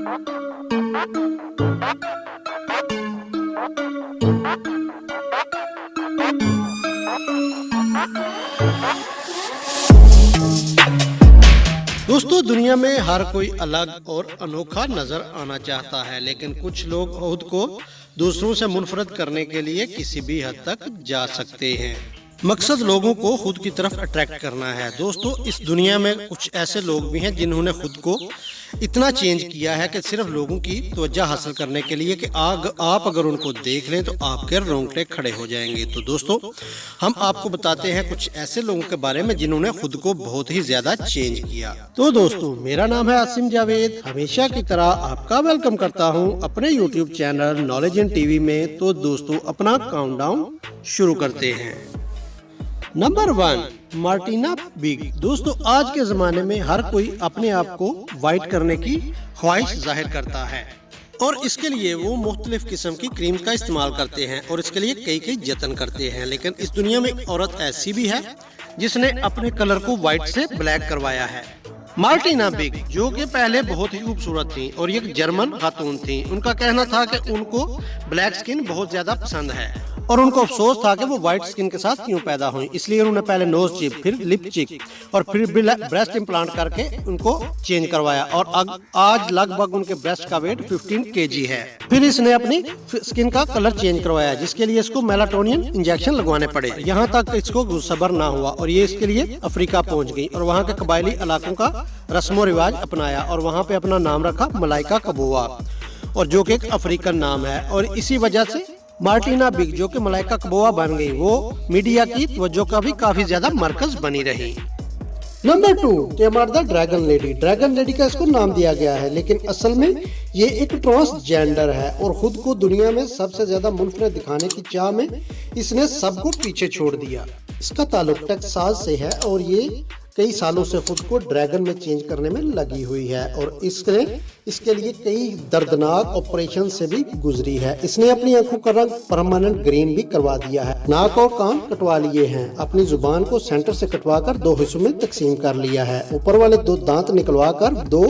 दोस्तों, दुनिया में हर कोई अलग और अनोखा नजर आना चाहता है, लेकिन कुछ लोग खुद को दूसरों से मुनफरद करने के लिए किसी भी हद तक जा सकते हैं। मकसद लोगों को खुद की तरफ अट्रैक्ट करना है। दोस्तों, इस दुनिया में कुछ ऐसे लोग भी हैं जिन्होंने खुद को इतना चेंज किया है कि सिर्फ लोगों की तवज्जो हासिल करने के लिए कि आप अगर उनको देख लें तो आपके रोंगटे खड़े हो जाएंगे। तो दोस्तों, हम आपको बताते हैं कुछ ऐसे लोगों के बारे में जिन्होंने खुद को बहुत ही ज्यादा चेंज किया। तो दोस्तों, मेरा नाम है आसिम जावेद। हमेशा की तरह आपका वेलकम करता हूं अपने YouTube channel knowledge in TV में। तो दोस्तों, अपना काउंटडाउन शुरू करते हैं। Number 1, Martina big. दोस्तों, आज के जमाने में हर कोई अपने आप को वाइट करने की ख्वाहिश जाहिर करता है और इसके लिए वो मुख्तलिफ किस्म की क्रीम का इस्तेमाल करते हैं और इसके लिए कई जतन करते हैं। लेकिन इस दुनिया में एक औरत ऐसी भी है जिसने अपने कलर को व्हाइट से ब्लैक करवाया है। मार्टिना बिग, जो कि पहले बहुत ही खूबसूरत थी और एक जर्मन खातून थी। उनका कहना था कि उनको ब्लैक स्किन बहुत ज्यादा पसंद है और उनको अफसोस था कि वो व्हाइट स्किन के साथ क्यों पैदा हुई। इसलिए उन्होंने पहले नोज चिप, फिर लिप चिप और फिर ब्रेस्ट इम्प्लांट करके उनको चेंज करवाया और आज लगभग उनके ब्रेस्ट का वेट 15 kg है। फिर इसने अपनी स्किन का कलर चेंज करवाया, जिसके लिए इसको मेलाटोनिन इंजेक्शन लगवाने पड़े। यहाँ तक इसको सब्र ना हुआ और ये इसके लिए अफ्रीका पहुँच गई और वहाँ के कबायली इलाकों का रस्मो रिवाज अपनाया और वहाँ पे अपना नाम रखा मलाइका कबोआ, और जो कि एक अफ्रीकन नाम है। और इसी वजह से मार्टिना बिग, जो कि मलाइका कबोआ बन गई, वो मीडिया की तवज्जो का भी काफी ज्यादा मरकज बनी रही। Number 2, tamer the dragon lady. Dragon lady का इसको नाम दिया गया है, लेकिन असल में ये एक ट्रांसजेंडर है और खुद को दुनिया में सबसे ज्यादा मुनफरद दिखाने की चाह में इसने सबको पीछे छोड़ दिया। इसका ताल्लुक टेक्सास से है और ये कई सालों से खुद को ड्रैगन में चेंज करने में लगी हुई है और इसके लिए कई दर्दनाक ऑपरेशन से भी गुजरी है। इसने अपनी आंखों का रंग परमानेंट ग्रीन भी करवा दिया है, नाक और कान कटवा लिए हैं, अपनी जुबान को सेंटर से कटवाकर 2 हिस्सों में तकसीम कर लिया है, ऊपर वाले 2 दांत निकलवा कर 2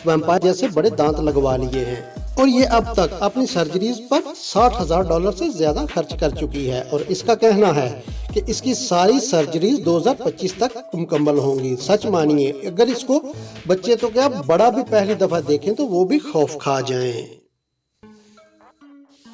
वैम्पायर जैसे बड़े दांत लगवा लिए हैं और ये अब तक अपनी सर्जरीज पर $60,000 से ज्यादा खर्च कर चुकी है। और इसका कहना है कि इसकी सारी सर्जरीज 2025 तक मुकम्मल होंगी। सच मानिए, अगर इसको बच्चे तो क्या बड़ा भी पहली दफा देखें तो वो भी खौफ खा जाएं।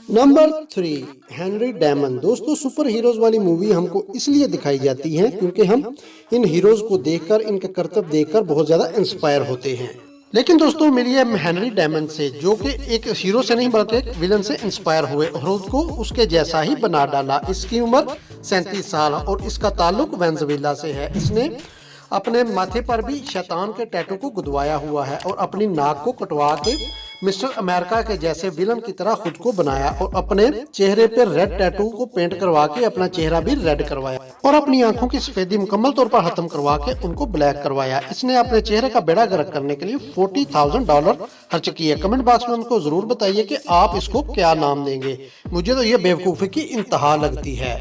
Number 3, Henry Damon. दोस्तों, सुपर हीरोज वाली मूवी हमको इसलिए दिखाई जाती है क्योंकि हम इन हीरोज को देखकर, इनके करतब देखकर बहुत ज्यादा इंस्पायर होते हैं। लेकिन दोस्तों, मिली है हेनरी डेमन से, जो कि एक हीरो से नहीं बल्कि एक विलन से इंस्पायर हुए और उसको उसके जैसा ही बना डाला। इसकी उम्र 37 साल और इसका ताल्लुक वेनेजुएला से है। इसने अपने माथे पर भी शैतान के टैटू को गुदवाया हुआ है और अपनी नाक को कटवा के मिस्टर अमेरिका के जैसे विलन की तरह खुद को बनाया और अपने चेहरे पर रेड टैटू को पेंट करवा के अपना चेहरा भी रेड करवाया और अपनी आंखों की सफेदी मुकम्मल तौर पर खत्म करवा के उनको ब्लैक करवाया। इसने अपने चेहरे का बेड़ा गर्क करने के लिए $40,000 खर्च किए। कमेंट बॉक्स में उनको जरूर बताइए कि आप इसको क्या नाम देंगे। मुझे तो ये बेवकूफी की इंतहा लगती है।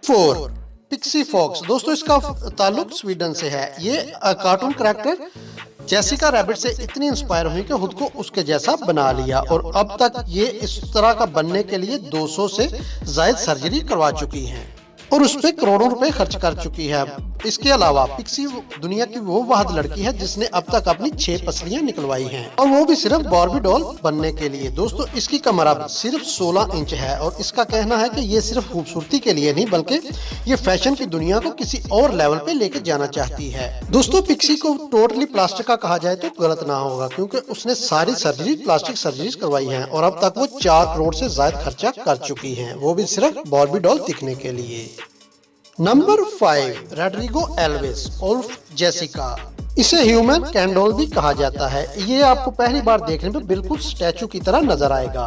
4, पिक्सी फॉक्स। दोस्तों, इसका ताल्लुक स्वीडन से है। ये कार्टून कैरेक्टर जेसिका रैबिट से इतनी इंस्पायर हुई कि खुद को उसके जैसा बना लिया और अब तक ये इस तरह का बनने के लिए 200 से ज्यादा सर्जरी करवा चुकी हैं और उस पे करोड़ों रुपए खर्च कर चुकी है। इसके अलावा पिक्सी दुनिया की वो वाहिद लड़की है जिसने अब तक अपनी 6 पसलियां निकलवाई हैं और वो भी सिर्फ बार्बी डॉल बनने के लिए। दोस्तों, इसकी कमर अब सिर्फ 16 इंच है और इसका कहना है कि ये सिर्फ खूबसूरती के लिए नहीं बल्कि ये फैशन की दुनिया को किसी और लेवल पे लेके जाना चाहती है। दोस्तों, पिक्सी को टोटली प्लास्टिक का कहा जाए तो गलत ना होगा क्योंकि उसने सारी सर्जरी प्लास्टिक सर्जरीज करवाई है और अब तक वो 4 करोड़ से ज्यादा खर्चा कर चुकी है, वो भी सिर्फ बार्बी डॉल दिखने के लिए। नंबर 5, रोड्रिगो एल्वेस उर्फ जेसिका। इसे ह्यूमन कैंडोल भी कहा जाता है। ये आपको पहली बार देखने पर बिल्कुल स्टैचू की तरह नजर आएगा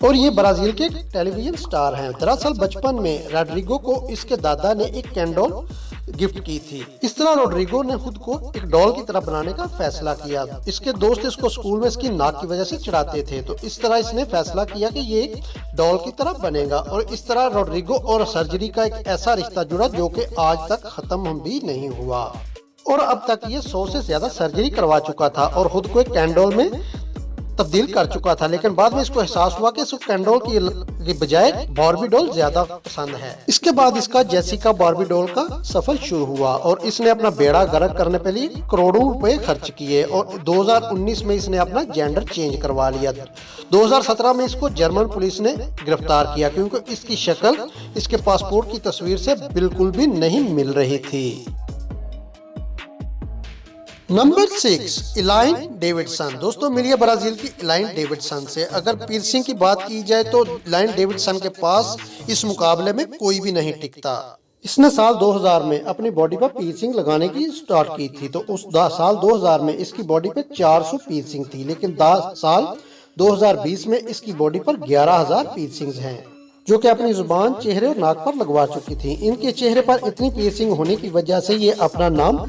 और ये ब्राजील के टेलीविजन स्टार हैं। दरअसल बचपन में रोड्रिगो को इसके दादा ने एक कैंडोल गिफ्ट की थी। इस तरह रोड्रिगो ने खुद को एक डॉल की तरह बनाने का फैसला किया। इसके दोस्त इसको स्कूल में इसकी नाक की वजह से चिढ़ाते थे, तो इस तरह इसने फैसला किया कि ये डॉल की तरह बनेगा और इस तरह रोड्रिगो और सर्जरी का एक ऐसा रिश्ता जुड़ा जो कि आज तक खत्म भी नहीं हुआ और अब तक ये 100 से ज्यादा सर्जरी करवा चुका था और खुद को एक कैंडोल में तब्दील कर चुका था, लेकिन बाद में इसको एहसास हुआ कि इसको केन डॉल की बजाय बार्बी डॉल ज्यादा पसंद है। इसके बाद इसका जेसिका बार्बी डॉल का सफर शुरू हुआ और इसने अपना बेड़ा गर्क करने के लिए करोड़ों रुपए खर्च किए और 2019 में इसने अपना जेंडर चेंज करवा लिया। 2017 में इसको जर्मन पुलिस ने गिरफ्तार किया क्योंकि इसकी शक्ल इसके पासपोर्ट की तस्वीर से बिल्कुल भी नहीं मिल रही थी। Number 6, align Davidson. दोस्तों मिली है ब्राजील की इलाइन डेविडसन से। अगर पियर्सिंग की बात की जाए तो इलाइन डेविडसन के पास इस मुकाबले में कोई भी नहीं टिकता। इसने साल 2000 में अपनी बॉडी पर पियर्सिंग लगाने की स्टार्ट की थी, तो उस साल 2000 में इसकी बॉडी पे 400 पियर्सिंग थी, लेकिन साल 2020 में इसकी बॉडी पर 11,000 पियर्सिंग्स हैं, जो कि अपनी जुबान, चेहरे और नाक पर लगवा चुकी थी। इनके चेहरे पर इतनी पियर्सिंग होने की वजह से ये अपना नाम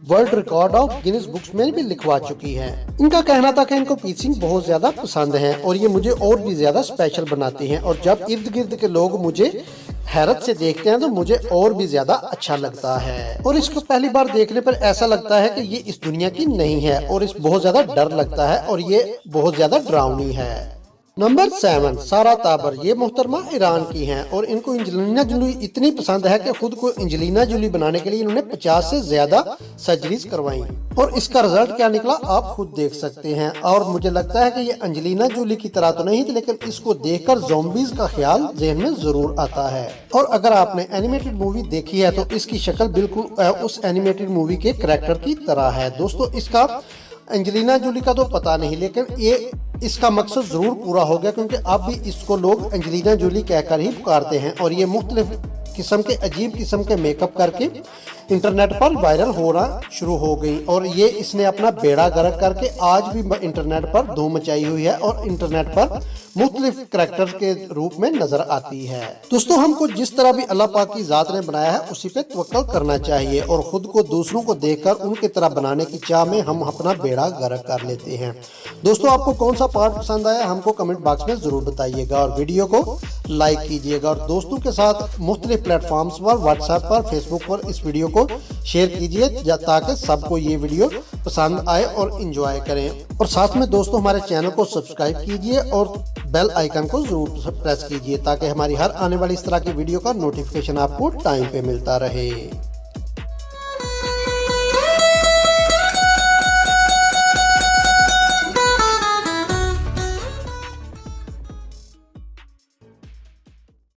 world record of Guinness books में भी लिखवा चुकी है। इनका कहना था कि इनको पियर्सिंग बहुत ज्यादा पसंद है और ये मुझे और भी ज्यादा स्पेशल बनाती हैं, और जब इर्द गिर्द के लोग मुझे हैरत से देखते हैं तो मुझे और भी ज्यादा अच्छा लगता है। और इसको पहली बार देखने पर ऐसा लगता है कि ये इस दुनिया की नहीं है और इस बहुत ज्यादा डर लगता है और ये बहुत ज्यादा डरावनी है। नंबर 7, सारा ताबर। ये मोहतरमा ईरान की हैं और इनको एंजेलिना जूली इतनी पसंद है कि खुद को एंजेलिना जूली बनाने के लिए इन्होंने 50 से ज्यादा सर्जरीज करवाई और इसका रिजल्ट क्या निकला आप खुद देख सकते हैं। और मुझे लगता है कि ये एंजेलिना जूली की तरह तो नहीं थी, लेकिन इसको देखकर ज़ॉम्बीज का ख्याल ज़हन में जरूर आता है। और अगर आपने एनिमेटेड मूवी देखी है तो इसकी शक्ल बिल्कुल उस एनिमेटेड मूवी के कैरेक्टर की तरह है। दोस्तों इसका एंजेलिना जूली का तो पता नहीं, लेकिन ये इसका मकसद जरूर पूरा हो गया क्योंकि अब भी इसको लोग एंजेलिना जूली कहकर ही पुकारते हैं और ये मुख्तलिफ किस्म के अजीब किस्म के मेकअप करके इंटरनेट पर वायरल होना शुरू हो गई और ये इसने अपना बेड़ा गर्क करके आज भी इंटरनेट पर धूम मचाई हुई है और इंटरनेट पर मुख्तलिफ करैक्टर के रूप में नजर आती है। दोस्तों हमको जिस तरह भी अल्लाह पाक की जात ने बनाया है उसी पे तवक्कल करना चाहिए और खुद को दूसरों को देखकर उनकी तरह बनाने की चाह में हम अपना बेड़ा गर्क कर लेते हैं। दोस्तों आपको कौन सा पार्ट पसंद आया हमको कमेंट बॉक्स में जरूर बताइएगा और वीडियो को लाइक कीजिएगा और दोस्तों के साथ मुख्तलिफ प्लेटफॉर्म्स पर, व्हाट्सएप पर, फेसबुक पर इस वीडियो को शेयर कीजिए ताकि सबको ये वीडियो पसंद आए और एंजॉय करें। और साथ में दोस्तों हमारे चैनल को सब्सक्राइब कीजिए और बेल आइकन को जरूर प्रेस कीजिए ताकि हमारी हर आने वाली इस तरह की वीडियो का नोटिफिकेशन आपको टाइम पे मिलता रहे।